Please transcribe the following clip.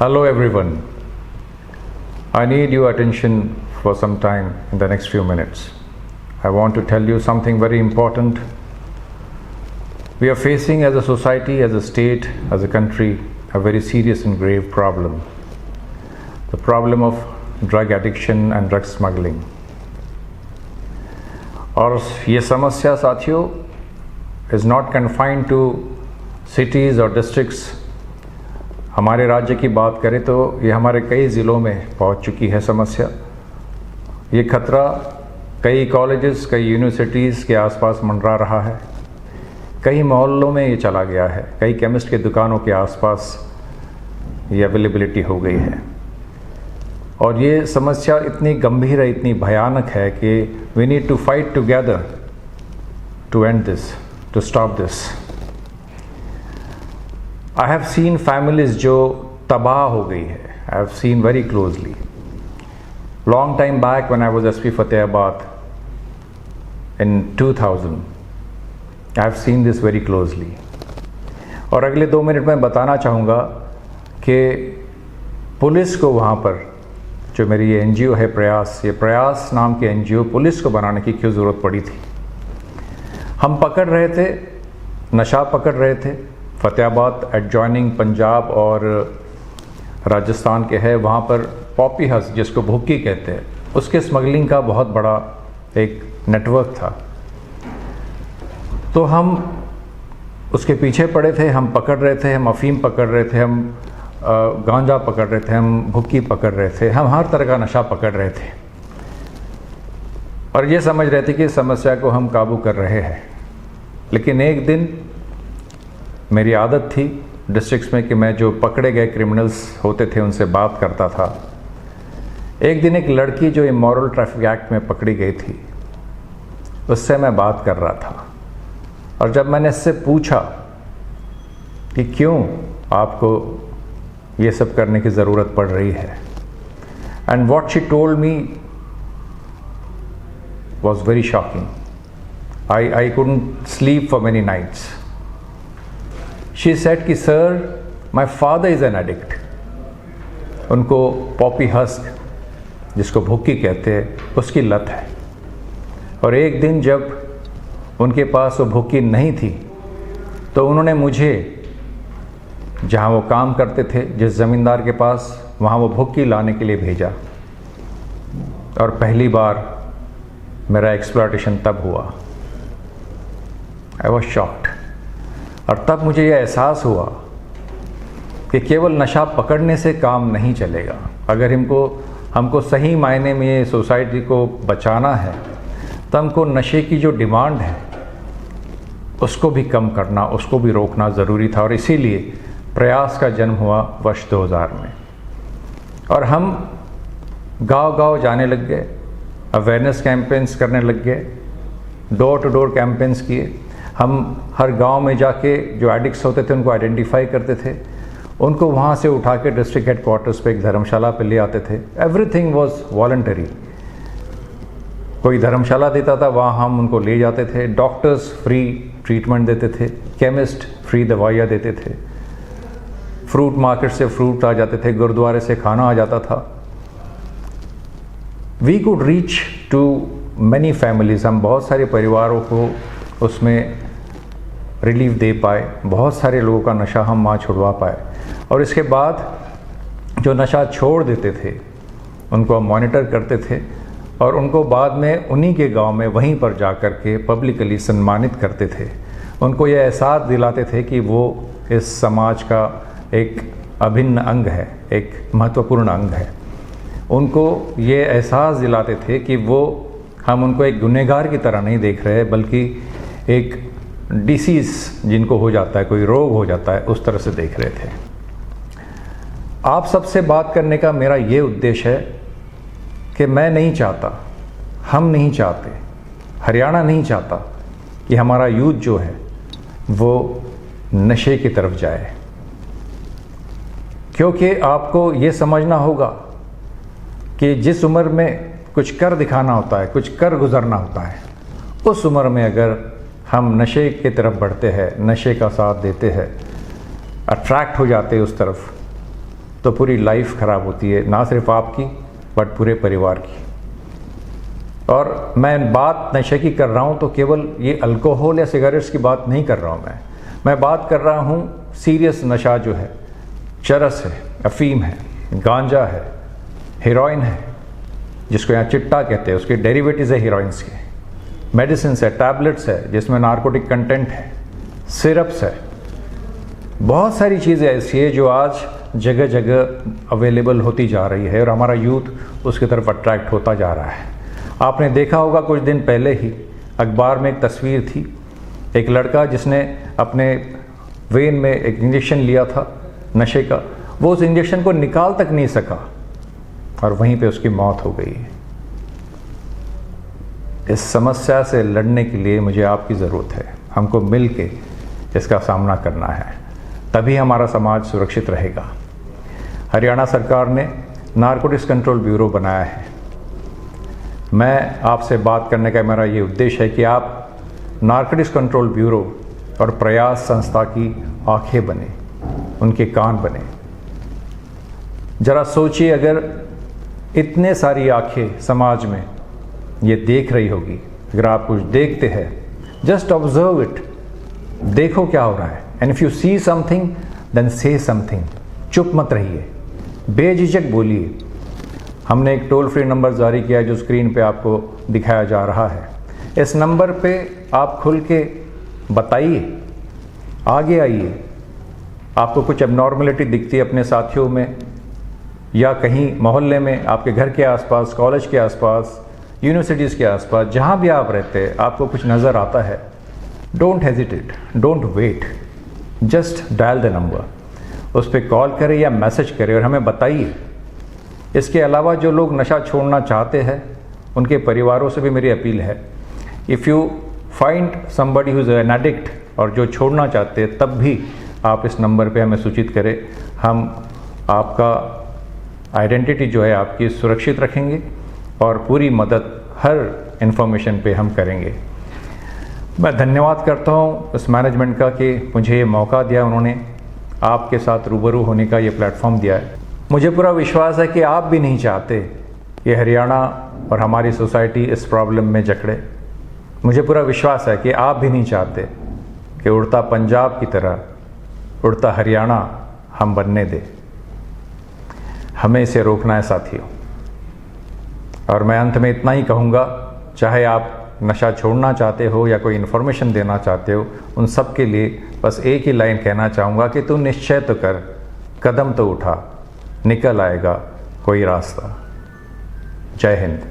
Hello everyone. I need your attention for some time in the next few minutes. I want to tell you something very important. We are facing as a society, as a state, as a country, a very serious and grave problem. The problem of drug addiction and drug smuggling. और ये समस्या साथियों is not confined to cities or districts. हमारे राज्य की बात करें तो ये हमारे कई ज़िलों में पहुंच चुकी है समस्या। ये खतरा कई कॉलेजेस, कई यूनिवर्सिटीज़ के आसपास मंडरा रहा है। कई मोहल्लों में ये चला गया है। कई केमिस्ट के दुकानों के आसपास ये अवेलेबिलिटी हो गई है। और ये समस्या इतनी गंभीर है, इतनी भयानक है कि we need to fight together to end this, to stop this. I have seen families जो तबाह हो गई है. I have seen very closely. Long time back when I was SP Fatehbad in 2000, I have seen this very closely. और अगले 2 minute में बताना चाहूँगा कि पुलिस को वहाँ पर जो मेरी ये NGO है प्रयास, ये प्रयास नाम के NGO पुलिस को बनाने की क्यों ज़रूरत पड़ी थी। हम पकड़ रहे थे, नशा पकड़ रहे थे। फतेहाबाद एडजॉइनिंग पंजाब और राजस्थान के है, वहाँ पर पॉपी हस जिसको भुक्की कहते हैं, उसके स्मगलिंग का बहुत बड़ा एक नेटवर्क था। तो हम उसके पीछे पड़े थे, हम पकड़ रहे थे, हम अफीम पकड़ रहे थे, हम गांजा पकड़ रहे थे, हम भुक्की पकड़ रहे थे, हम हर तरह का नशा पकड़ रहे थे और ये समझ रहे थे कि समस्या को हम काबू कर रहे हैं। लेकिन एक दिन मेरी आदत थी डिस्ट्रिक्ट्स में कि मैं जो पकड़े गए क्रिमिनल्स होते थे उनसे बात करता था। एक दिन एक लड़की जो इमोरल ट्रैफिक एक्ट में पकड़ी गई थी, उससे मैं बात कर रहा था और जब मैंने इससे पूछा कि क्यों आपको ये सब करने की ज़रूरत पड़ रही है, and what she told me was very shocking. I couldn't sleep for many nights. She said कि sir, my father is an addict. उनको पॉपी हस्क जिसको भुक्की कहते हैं उसकी लत है। और एक दिन जब उनके पास वो भुक्की नहीं थी तो उन्होंने मुझे, जहाँ वो काम करते थे जिस ज़मींदार के पास, वहाँ वो भुक्की लाने के लिए भेजा। और पहली बार मेरा एक्सप्लॉयटेशन तब हुआ। I was shocked. और तब मुझे यह एहसास हुआ कि केवल नशा पकड़ने से काम नहीं चलेगा। अगर हमको सही मायने में ये सोसाइटी को बचाना है तो हमको नशे की जो डिमांड है उसको भी कम करना, उसको भी रोकना ज़रूरी था। और इसीलिए प्रयास का जन्म हुआ वर्ष 2000 में। और हम गांव-गांव जाने लग गए, अवेयरनेस कैंपेन्स करने लग गए, डोर टू डोर कैंपेन्स किए। हम हर गांव में जाके जो एडिक्ट्स होते थे उनको आइडेंटिफाई करते थे, उनको वहाँ से उठा के डिस्ट्रिक्ट हेडक्वार्टर्स पे एक धर्मशाला पे ले आते थे। Everything was voluntary. कोई धर्मशाला देता था, वहाँ हम उनको ले जाते थे। डॉक्टर्स फ्री ट्रीटमेंट देते थे, केमिस्ट फ्री दवाइयाँ देते थे, फ्रूट मार्केट से फ्रूट आ जाते थे, गुरुद्वारे से खाना आ जाता था। We could reach to many families. हम बहुत सारे परिवारों को उसमें रिलीफ दे पाए, बहुत सारे लोगों का नशा हम वहाँ छुड़वा पाए। और इसके बाद जो नशा छोड़ देते थे उनको हम मॉनिटर करते थे और उनको बाद में उन्हीं के गांव में वहीं पर जा कर के पब्लिकली सम्मानित करते थे। उनको ये एहसास दिलाते थे कि वो इस समाज का एक अभिन्न अंग है, एक महत्वपूर्ण अंग है। उनको ये एहसास दिलाते थे कि हम उनको एक गुनहगार की तरह नहीं देख रहे, बल्कि एक डिसीज़ जिनको हो जाता है, कोई रोग हो जाता है, उस तरह से देख रहे थे। आप सबसे बात करने का मेरा ये उद्देश्य है कि मैं नहीं चाहता, हम नहीं चाहते, हरियाणा नहीं चाहता कि हमारा यूथ जो है वो नशे की तरफ जाए। क्योंकि आपको ये समझना होगा कि जिस उम्र में कुछ कर दिखाना होता है, कुछ कर गुजरना होता है, उस उम्र में अगर हम नशे की तरफ बढ़ते हैं, नशे का साथ देते हैं, अट्रैक्ट हो जाते हैं उस तरफ, तो पूरी लाइफ ख़राब होती है, ना सिर्फ आपकी बट पूरे परिवार की। और मैं बात नशे की कर रहा हूँ तो केवल ये अल्कोहल या सिगरेट्स की बात नहीं कर रहा हूँ, मैं बात कर रहा हूँ सीरियस नशा जो है, चरस है, अफीम है, गांजा है, हेरोइन है, जिसको यहाँ चिट्टा कहते हैं, उसके डेरिवेटिव्स है हीरोइंस के, मेडिसिन है, टैबलेट्स है जिसमें नार्कोटिक कंटेंट है, सिरप्स है, बहुत सारी चीज़ें ऐसी है जो आज जगह जगह अवेलेबल होती जा रही है और हमारा यूथ उसकी तरफ अट्रैक्ट होता जा रहा है। आपने देखा होगा कुछ दिन पहले ही अखबार में एक तस्वीर थी, एक लड़का जिसने अपने वेन में एक इंजेक्शन लिया था नशे का, वो उस इंजेक्शन को निकाल तक नहीं सका और वहीं पे उसकी मौत हो गई। इस समस्या से लड़ने के लिए मुझे आपकी ज़रूरत है, हमको मिल के इसका सामना करना है, तभी हमारा समाज सुरक्षित रहेगा। हरियाणा सरकार ने नारकोटिक्स कंट्रोल ब्यूरो बनाया है। मैं आपसे बात करने का मेरा ये उद्देश्य है कि आप नारकोटिक्स कंट्रोल ब्यूरो और प्रयास संस्था की आंखें बने, उनके कान बने। ज़रा सोचिए, अगर इतने सारी आंखें समाज में ये देख रही होगी, अगर आप कुछ देखते हैं, जस्ट ऑब्जर्व इट, देखो क्या हो रहा है, and if you see something then say something, चुप मत रहिए, बेझिझक बोलिए। हमने एक टोल फ्री नंबर जारी किया है जो स्क्रीन पे आपको दिखाया जा रहा है। इस नंबर पे आप खुल के बताइए, आगे आइए। आपको कुछ एबनॉर्मलिटी दिखती है अपने साथियों में या कहीं मोहल्ले में, आपके घर के आसपास, कॉलेज के आसपास, यूनिवर्सिटीज़ के आसपास, जहाँ भी आप रहते हैं, आपको कुछ नज़र आता है, don't hesitate, don't wait, just dial the number, उस पर कॉल करें या मैसेज करें और हमें बताइए। इसके अलावा जो लोग नशा छोड़ना चाहते हैं, उनके परिवारों से भी मेरी अपील है, if you find somebody who is an addict और जो छोड़ना चाहते हैं, तब भी आप इस नंबर पे हमें सूचित करें। हम आपका आइडेंटिटी जो है आपकी सुरक्षित रखेंगे और पूरी मदद हर इन्फॉर्मेशन पे हम करेंगे। मैं धन्यवाद करता हूँ इस मैनेजमेंट का कि मुझे ये मौका दिया, उन्होंने आपके साथ रूबरू होने का ये प्लेटफॉर्म दिया है। मुझे पूरा विश्वास है कि आप भी नहीं चाहते कि हरियाणा और हमारी सोसाइटी इस प्रॉब्लम में जकड़े। मुझे पूरा विश्वास है कि आप भी नहीं चाहते कि उड़ता पंजाब की तरह उड़ता हरियाणा हम बनने दें। हमें इसे रोकना है साथियों। और मैं अंत में इतना ही कहूँगा, चाहे आप नशा छोड़ना चाहते हो या कोई इन्फॉर्मेशन देना चाहते हो, उन सब के लिए बस एक ही लाइन कहना चाहूँगा कि तू निश्चय तो कर, कदम तो उठा, निकल आएगा कोई रास्ता। जय हिंद।